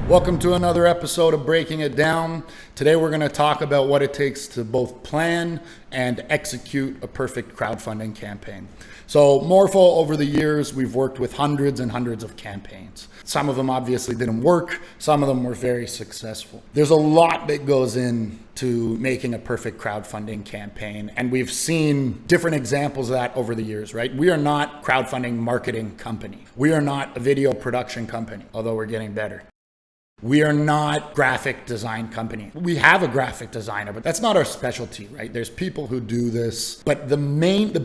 Welcome to another episode of Breaking It Down. Today we're going to talk about what it takes to both plan and execute a perfect crowdfunding campaign. So Morpho, over the years, we've worked with hundreds and hundreds of campaigns. Some of them obviously didn't work. Some of them were very successful. There's a lot that goes into making a perfect crowdfunding campaign, and we've seen different examples of that over the years, right? We are not a crowdfunding marketing company. We are not a video production company, although we're getting better. We are not a graphic design company. We have a graphic designer, but that's not our specialty, right? There's people who do this. But the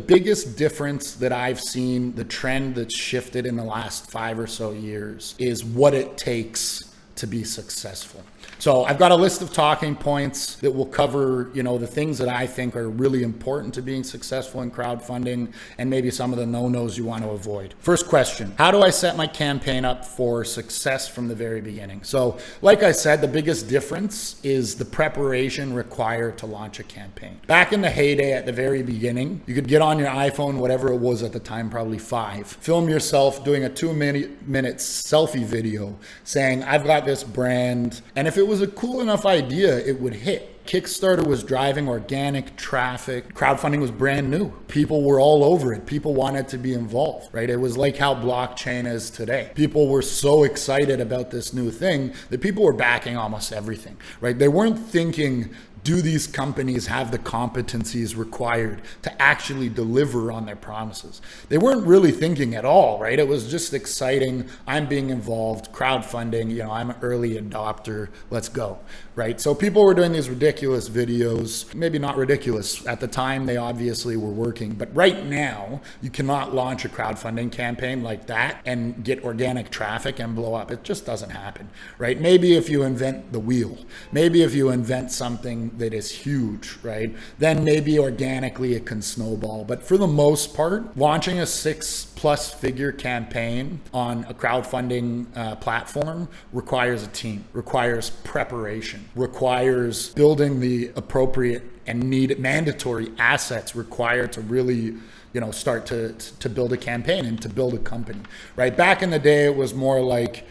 biggest difference that I've seen, the trend that's shifted in the last 5 or so years, is what it takes to be successful. So I've got a list of talking points that will cover, the things that I think are really important to being successful in crowdfunding and maybe some of the no-nos you want to avoid. First question, how do I set my campaign up for success from the very beginning? So like I said, the biggest difference is the preparation required to launch a campaign. Back in the heyday at the very beginning, you could get on your iPhone, whatever it was at the time, probably 5, film yourself doing a 2-minute selfie video saying, I've got this brand, and if it was a cool enough idea, it would hit. Kickstarter was driving organic traffic. Crowdfunding was brand new. People were all over it. People wanted to be involved, right? It was like how blockchain is today. People were so excited about this new thing that people were backing almost everything, right? They weren't thinking, do these companies have the competencies required to actually deliver on their promises? They weren't really thinking at all, right? It was just exciting. I'm being involved, crowdfunding, I'm an early adopter, let's go, right? So people were doing these ridiculous videos, maybe not ridiculous. At the time, they obviously were working. But right now, you cannot launch a crowdfunding campaign like that and get organic traffic and blow up. It just doesn't happen, right? Maybe if you invent the wheel, maybe if you invent something that is huge, right? Then maybe organically it can snowball. But for the most part, launching a 6+ figure campaign on a crowdfunding platform requires a team, requires preparation, requires building the appropriate and mandatory assets required to really start to build a campaign and to build a company, right? Back in the day, it was more like,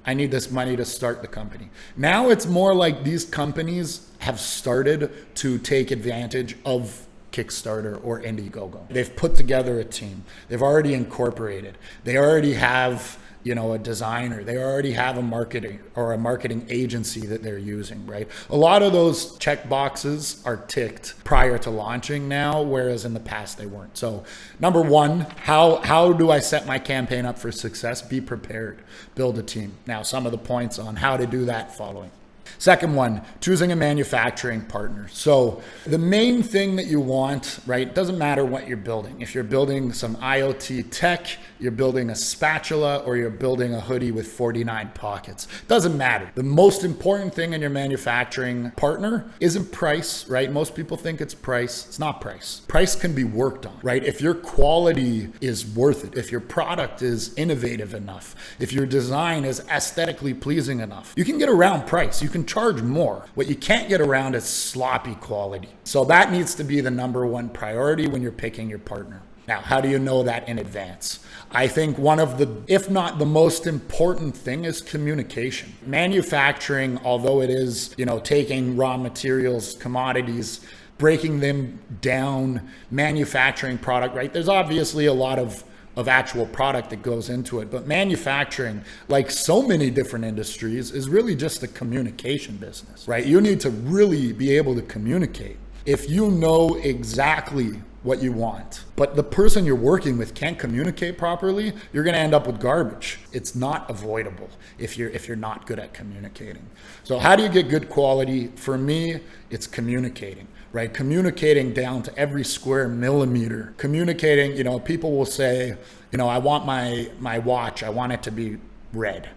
I need this money to start the company. Now it's more like these companies have started to take advantage of Kickstarter or Indiegogo. They've put together a team. They've already incorporated. They already have a designer. They already have a marketing agency that they're using, right? A lot of those check boxes are ticked prior to launching now, whereas in the past they weren't. So number one, how do I set my campaign up for success? Be prepared, build a team. Now, some of the points on how to do that following. Second one, choosing a manufacturing partner. So the main thing that you want, right, doesn't matter what you're building. If you're building some IoT tech, you're building a spatula, or you're building a hoodie with 49 pockets, doesn't matter. The most important thing in your manufacturing partner isn't price, right? Most people think it's price. It's not price. Price can be worked on, right? If your quality is worth it, if your product is innovative enough, if your design is aesthetically pleasing enough, you can get around price. You can charge more. What you can't get around is sloppy quality. So that needs to be the number one priority when you're picking your partner. Now, how do you know that in advance? I think one of the, if not the most important thing, is communication. Manufacturing, although it is, taking raw materials, commodities, breaking them down, manufacturing product, right? There's obviously a lot of actual product that goes into it. But manufacturing, like so many different industries, is really just a communication business, right? You need to really be able to communicate. If you know exactly what you want, but the person you're working with can't communicate properly, you're going to end up with garbage. It's not avoidable if you're not good at communicating. So how do you get good quality? For me, it's communicating, right? Communicating down to every square millimeter. Communicating, people will say, I want my watch, I want it to be red.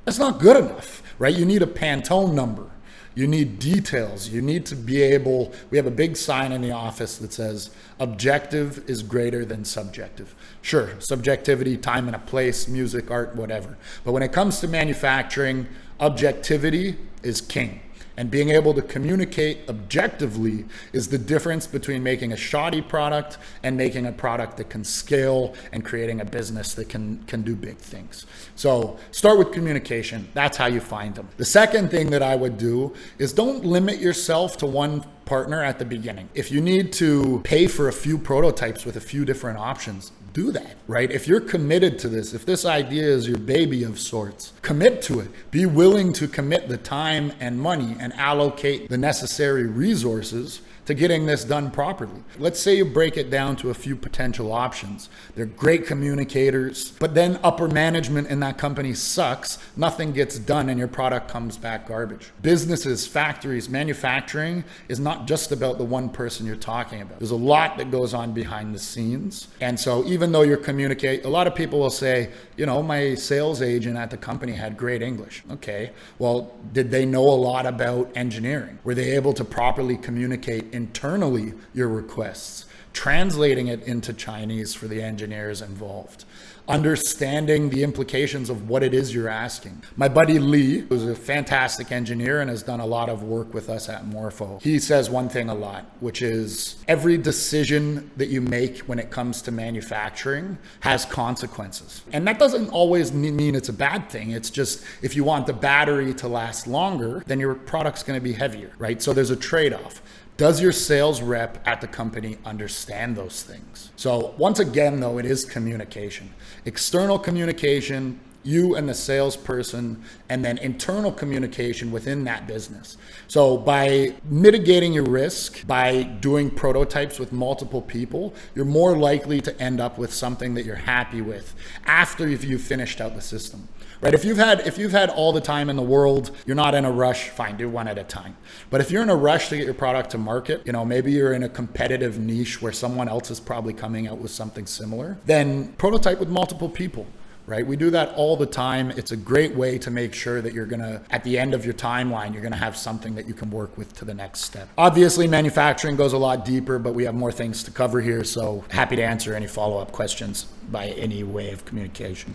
That's not good enough, right? You need a Pantone number. You need details. You need to be able, we have a big sign in the office that says, objective is greater than subjective. Sure, subjectivity, time and a place, music, art, whatever. But when it comes to manufacturing, objectivity is king. And being able to communicate objectively is the difference between making a shoddy product and making a product that can scale and creating a business that can do big things. So start with communication. That's how you find them. The second thing that I would do is don't limit yourself to one partner at the beginning. If you need to pay for a few prototypes with a few different options, do that, right? If you're committed to this, if this idea is your baby of sorts, commit to it. Be willing to commit the time and money and allocate the necessary resources to getting this done properly. Let's say you break it down to a few potential options. They're great communicators, but then upper management in that company sucks, nothing gets done, and your product comes back garbage. Businesses, factories, manufacturing is not just about the one person you're talking about. There's a lot that goes on behind the scenes. And so even though you're communicating, a lot of people will say, you know, my sales agent at the company had great English. Okay, well, did they know a lot about engineering? Were they able to properly communicate internally your requests, translating it into Chinese for the engineers involved, understanding the implications of what it is you're asking? My buddy Lee, who's a fantastic engineer and has done a lot of work with us at Morpho, he says one thing a lot, which is every decision that you make when it comes to manufacturing has consequences. And that doesn't always mean it's a bad thing. It's just if you want the battery to last longer, then your product's going to be heavier, right? So there's a trade-off. Does your sales rep at the company understand those things? So once again, though, it is communication. External communication, you and the salesperson, and then internal communication within that business. So by mitigating your risk, by doing prototypes with multiple people, you're more likely to end up with something that you're happy with after you've finished out the system. Right? If you've had all the time in the world, you're not in a rush, fine, do one at a time. But if you're in a rush to get your product to market, you know, maybe you're in a competitive niche where someone else is probably coming out with something similar, then prototype with multiple people. Right? We do that all the time. It's a great way to make sure that you're gonna, at the end of your timeline, you're gonna have something that you can work with to the next step. Obviously, manufacturing goes a lot deeper, but we have more things to cover here, so happy to answer any follow-up questions by any way of communication.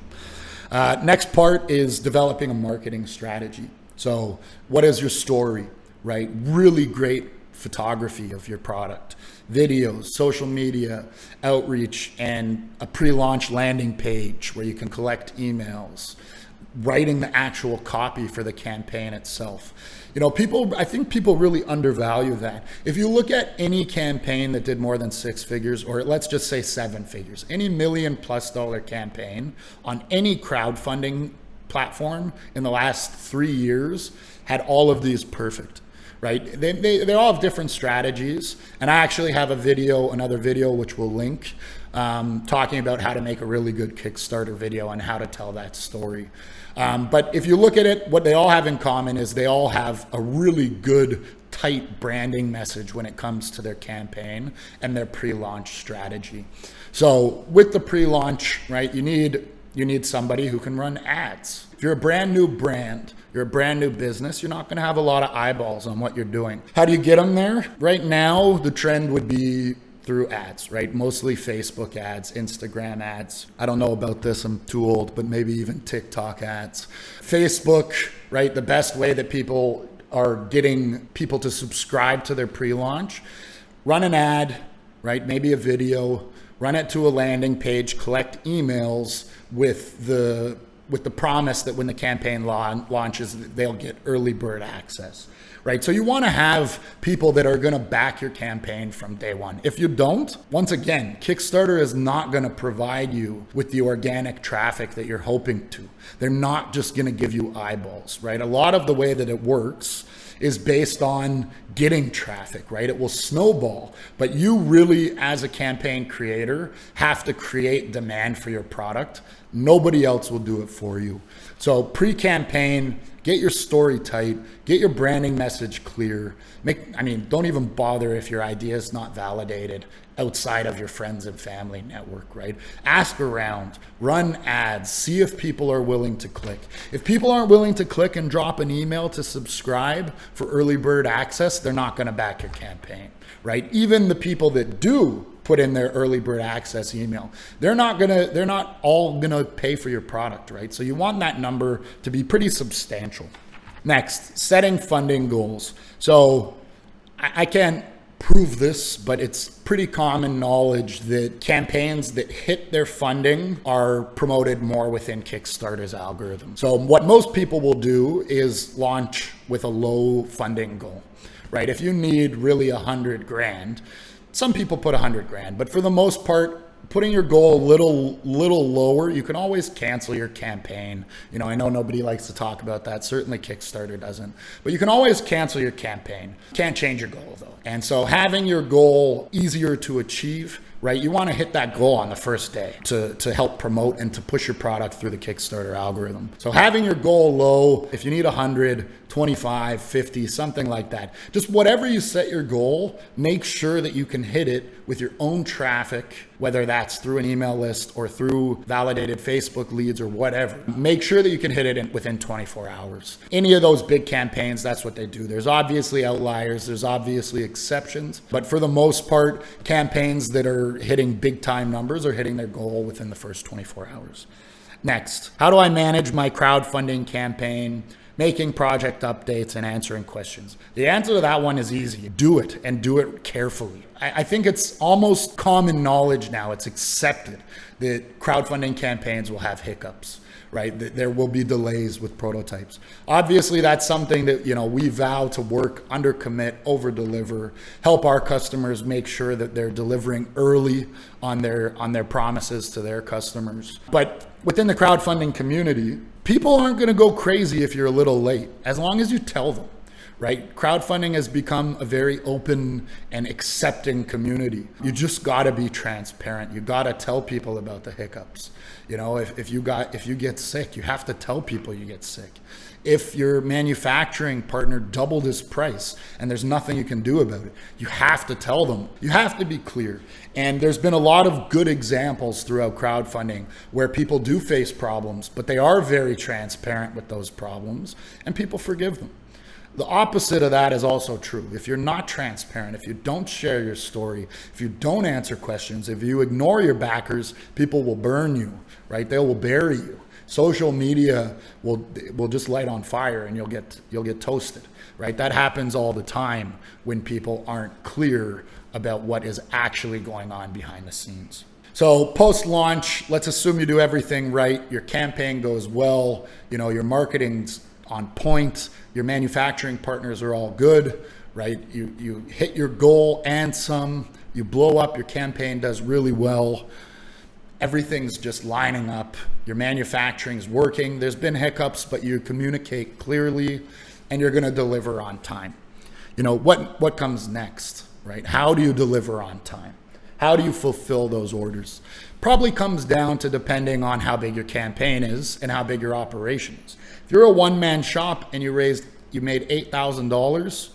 Next part is developing a marketing strategy. So what is your story, right? Really great photography of your product, videos, social media, outreach, and a pre-launch landing page where you can collect emails, writing the actual copy for the campaign itself. You know, I think people really undervalue that. If you look at any campaign that did more than 6 figures, or let's just say 7 figures, any $1 million+ campaign on any crowdfunding platform in the last 3 years had all of these perfect. Right? They all have different strategies. And I actually have another video, which we'll link, talking about how to make a really good Kickstarter video and how to tell that story. But if you look at it, what they all have in common is they all have a really good, tight branding message when it comes to their campaign and their pre-launch strategy. So with the pre-launch, right, you need somebody who can run ads. If you're a brand new brand, you're a brand new business, you're not going to have a lot of eyeballs on what you're doing. How do you get them there? Right now, the trend would be through ads, right? Mostly Facebook ads, Instagram ads. I don't know about this, I'm too old, but maybe even TikTok ads. Facebook, right? The best way that people are getting people to subscribe to their pre-launch. Run an ad, right? Maybe a video, run it to a landing page, collect emails with the promise that when the campaign launches, they'll get early bird access, right? So you want to have people that are going to back your campaign from day one. If you don't, once again, Kickstarter is not going to provide you with the organic traffic that you're hoping to. They're not just going to give you eyeballs, right? A lot of the way that it works is based on getting traffic, right? It will snowball, but you really, as a campaign creator, have to create demand for your product. Nobody else will do it for you. So pre-campaign, get your story tight, get your branding message clear. Don't even bother if your idea is not validated outside of your friends and family network, right? Ask around, run ads, see if people are willing to click. If people aren't willing to click and drop an email to subscribe for early bird access, they're not going to back your campaign, right? Even the people that do put in their early bird access email, they're not all gonna pay for your product, right? So you want that number to be pretty substantial. Next, setting funding goals. So I can't prove this, but it's pretty common knowledge that campaigns that hit their funding are promoted more within Kickstarter's algorithm. So what most people will do is launch with a low funding goal, right? If you need really 100 grand, some people put 100 grand, but for the most part, putting your goal a little lower, you can always cancel your campaign. You know, I know nobody likes to talk about that. Certainly Kickstarter doesn't, but you can always cancel your campaign. Can't change your goal though. And so having your goal easier to achieve, right? You want to hit that goal on the first day to help promote and to push your product through the Kickstarter algorithm. So having your goal low, if you need 100, 25, 50, something like that, just whatever you set your goal, make sure that you can hit it with your own traffic, whether that's through an email list or through validated Facebook leads or whatever. Make sure that you can hit it within 24 hours. Any of those big campaigns, that's what they do. There's obviously outliers, there's obviously exceptions, but for the most part, campaigns that are hitting big time numbers are hitting their goal within the first 24 hours. Next, how do I manage my crowdfunding campaign? Making project updates and answering questions. The answer to that one is easy. Do it, and do it carefully. I think it's almost common knowledge now, it's accepted that crowdfunding campaigns will have hiccups, right? That there will be delays with prototypes. Obviously, that's something that, you know, we vow to work under commit, over deliver, help our customers make sure that they're delivering early on their promises to their customers. But within the crowdfunding community, people aren't going to go crazy if you're a little late, as long as you tell them, right? Crowdfunding has become a very open and accepting community. You just got to be transparent. You got to tell people about the hiccups. You know, if you get sick, you have to tell people you get sick. If your manufacturing partner doubled his price and there's nothing you can do about it, you have to tell them. You have to be clear. And there's been a lot of good examples throughout crowdfunding where people do face problems, but they are very transparent with those problems and people forgive them. The opposite of that is also true. If you're not transparent, if you don't share your story, if you don't answer questions, if you ignore your backers, people will burn you, right? They will bury you. Social media will just light on fire and you'll get toasted, right? That happens all the time when people aren't clear about what is actually going on behind the scenes. So post-launch, let's assume you do everything right. Your campaign goes well, you know, your marketing's on point, your manufacturing partners are all good, right? You hit your goal and some, you blow up, your campaign does really well. Everything's just lining up. Your manufacturing's working. There's been hiccups, but you communicate clearly and you're going to deliver on time. You know, what comes next, right? How do you deliver on time? How do you fulfill those orders? Probably comes down to depending on how big your campaign is and how big your operation is. If you're a one-man shop and you made $8,000,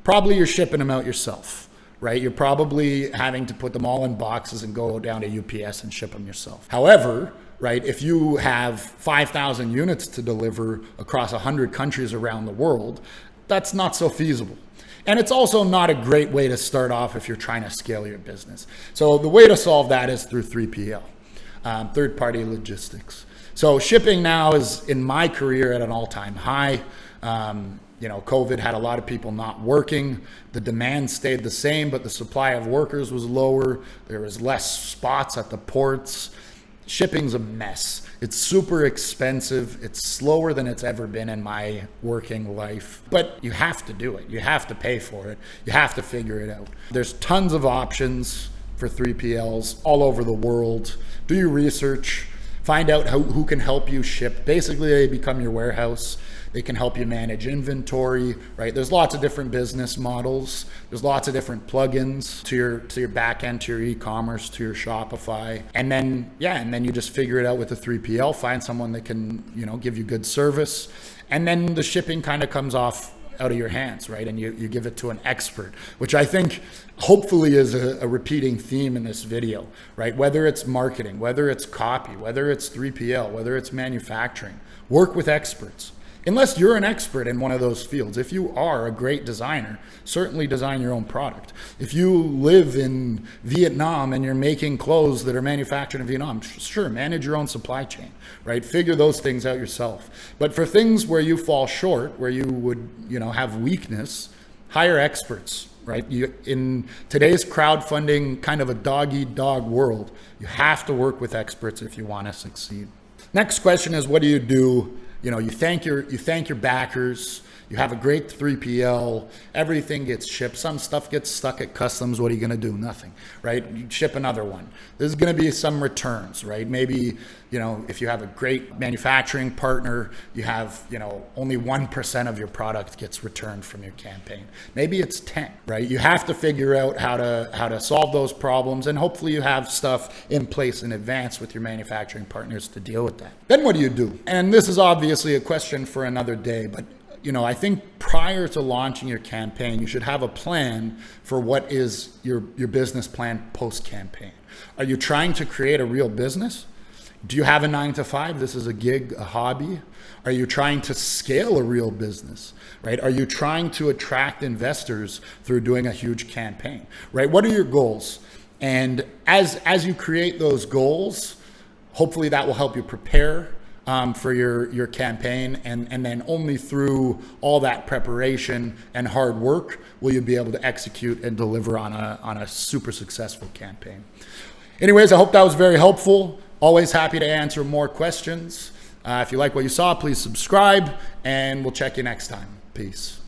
probably you're shipping them out yourself. Right? You're probably having to put them all in boxes and go down to UPS and ship them yourself. However, right, if you have 5,000 units to deliver across 100 countries around the world, that's not so feasible. And it's also not a great way to start off if you're trying to scale your business. So the way to solve that is through 3PL, third-party logistics. So shipping now is, in my career, at an all-time high. You know, COVID had a lot of people not working. The demand stayed the same, but the supply of workers was lower. There was less spots at the ports. Shipping's a mess. It's super expensive. It's slower than it's ever been in my working life. But you have to do it. You have to pay for it. You have to figure it out. There's tons of options for 3PLs all over the world. Do your research. Find out who can help you ship. Basically, they become your warehouse. They can help you manage inventory, right? There's lots of different business models. There's lots of different plugins to your back end, to your e-commerce, to your Shopify. And then you just figure it out with a 3PL, find someone that can, you know, give you good service. And then the shipping kind of comes off out of your hands, right? And you give it to an expert, which I think hopefully is a repeating theme in this video, right? Whether it's marketing, whether it's copy, whether it's 3PL, whether it's manufacturing, work with experts. unless you're an expert in one of those fields. If you are a great designer, certainly design your own product. If you live in Vietnam and you're making clothes that are manufactured in Vietnam, sure, manage your own supply chain, right? Figure those things out yourself. But for things where you fall short, where you would, have weakness, hire experts, right? In today's crowdfunding, kind of a dog-eat-dog world, you have to work with experts if you want to succeed. Next question is, what do? You thank your backers. You have a great 3PL, everything gets shipped. Some stuff gets stuck at customs. What are you going to do? Nothing, right? You ship another one. There's going to be some returns, right? Maybe, if you have a great manufacturing partner, you have, only 1% of your product gets returned from your campaign. Maybe it's 10, right? You have to figure out how to solve those problems, and hopefully you have stuff in place in advance with your manufacturing partners to deal with that. Then what do you do? And this is obviously a question for another day, but I think prior to launching your campaign, you should have a plan for what is your business plan post-campaign. Are you trying to create a real business? Do you have a 9-to-5? This is a gig, a hobby. Are you trying to scale a real business, right? Are you trying to attract investors through doing a huge campaign, right? What are your goals? And as you create those goals, hopefully that will help you prepare for your campaign, and then only through all that preparation and hard work will you be able to execute and deliver on a super successful campaign. Anyways, I hope that was very helpful. Always happy to answer more questions. If you like what you saw, please subscribe, and we'll check you next time. Peace.